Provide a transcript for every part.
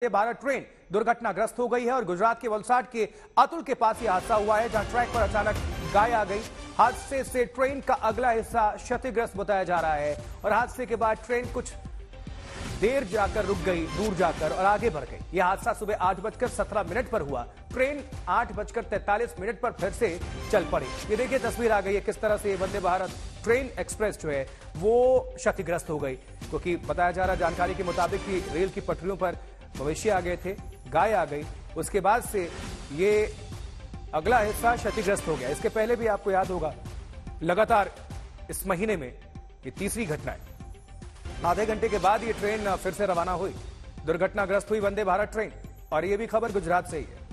ये भारत ट्रेन दुर्घटनाग्रस्त हो गई है और गुजरात के वलसाड के अतुल के पास यह हादसा हुआ है, जहां ट्रैक पर अचानक गाय आ गई। हादसे से ट्रेन का अगला हिस्सा क्षतिग्रस्त बताया जा रहा है और हादसे के बाद ट्रेन कुछ देर जाकर रुक गई, दूर जाकर और आगे बढ़ गई। यह हादसा सुबह 8:17 पर हुआ। ट्रेन 8:43 पर फिर से चल पड़ी। ये देखिए तस्वीर आ गई है किस तरह से वंदे भारत ट्रेन एक्सप्रेस जो है वो क्षतिग्रस्त हो गई, क्योंकि बताया जा रहा जानकारी के मुताबिक कि रेल की पटरियों पर मवेशी आ गए थे, गाय आ गई, उसके बाद से ये अगला हिस्सा क्षतिग्रस्त हो गया। इसके पहले भी आपको याद होगा लगातार इस महीने में ये तीसरी घटना है। आधे घंटे के बाद ये ट्रेन फिर से रवाना हुई, दुर्घटनाग्रस्त हुई वंदे भारत ट्रेन। और ये भी खबर गुजरात से ही है,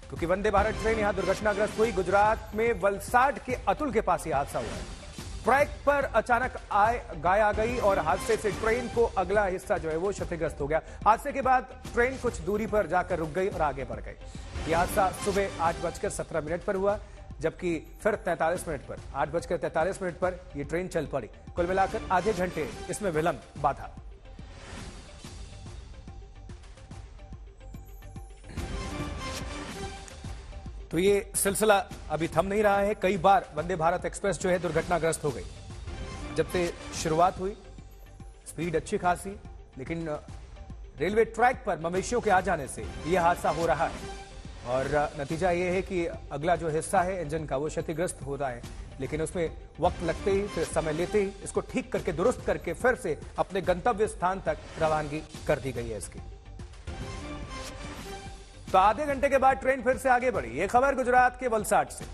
क्योंकि वंदे भारत ट्रेन यहां दुर्घटनाग्रस्त हुई। गुजरात में वलसाड के अतुल के पास यह हादसा हुआ है। ट्रैक पर अचानक गाय आ गई और हादसे से ट्रेन को अगला हिस्सा जो है वो क्षतिग्रस्त हो गया। हादसे के बाद ट्रेन कुछ दूरी पर जाकर रुक गई और आगे बढ़ गई। यह हादसा सुबह 8:17 पर हुआ, जबकि फिर 43 पर 8:43 पर यह ट्रेन चल पड़ी। कुल मिलाकर आधे घंटे इसमें विलंब बाधा। तो ये सिलसिला अभी थम नहीं रहा है। कई बार वंदे भारत एक्सप्रेस जो है दुर्घटनाग्रस्त हो गई। जब से शुरुआत हुई स्पीड अच्छी खासी, लेकिन रेलवे ट्रैक पर मवेशियों के आ जाने से यह हादसा हो रहा है और नतीजा यह है कि अगला जो हिस्सा है इंजन का वो क्षतिग्रस्त होता है, लेकिन उसमें वक्त लगते ही, फिर समय लेते ही इसको ठीक करके दुरुस्त करके फिर से अपने गंतव्य स्थान तक रवानगी कर दी गई है इसकी। तो आधे घंटे के बाद ट्रेन फिर से आगे बढ़ी। यह खबर गुजरात के वलसाड से,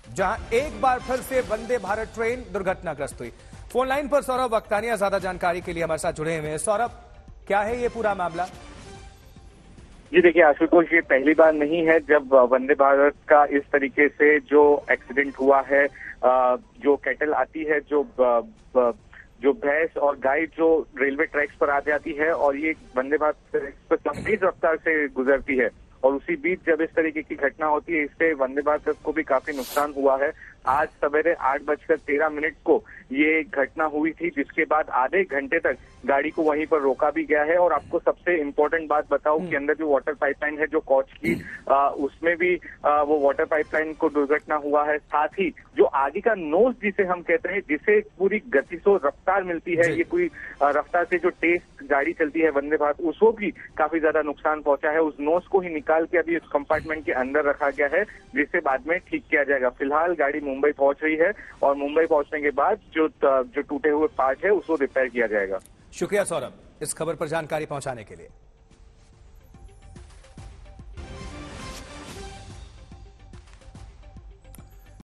जहां एक बार फिर से वंदे भारत ट्रेन दुर्घटनाग्रस्त हुई। फोन लाइन पर सौरभ वक्तानिया ज्यादा जानकारी के लिए हमारे साथ जुड़े हुए हैं। सौरभ, क्या है ये पूरा मामला? जी देखिए आशुतोष, ये पहली बार नहीं है जब वंदे भारत का इस तरीके से जो एक्सीडेंट हुआ है। जो कैटल आती है, जो भैंस और गाय जो रेलवे ट्रैक्स पर आ जाती है और ये वंदे भारत एक्सप्रेस तेज रफ्तार से गुजरती है और उसी बीच जब इस तरीके की घटना होती है, इससे वंदे भारत को भी काफी नुकसान हुआ है। आज सवेरे 8:13 को ये घटना हुई थी, जिसके बाद आधे घंटे तक गाड़ी को वहीं पर रोका भी गया है। और आपको सबसे इम्पोर्टेंट बात बताऊं कि अंदर जो वाटर पाइपलाइन है जो कोच की, उसमें भी वो वाटर पाइपलाइन को दुर्घटना हुआ है। साथ ही जो आगे का नोज जिसे हम कहते हैं, जिसे पूरी गति से रफ्तार मिलती है, ये कोई रफ्तार से जो तेज गाड़ी चलती है वंदे भारत, उसको भी काफी ज्यादा नुकसान पहुंचा है। उस नोज को ही निकाल के अभी उस कंपार्टमेंट के अंदर रखा गया है, जिसे बाद में ठीक किया जाएगा। फिलहाल गाड़ी मुंबई पहुंच रही है और मुंबई पहुंचने के बाद जो टूटे हुए पार्ट है उसको रिपेयर किया जाएगा। शुक्रिया सौरभ इस खबर पर जानकारी पहुंचाने के लिए।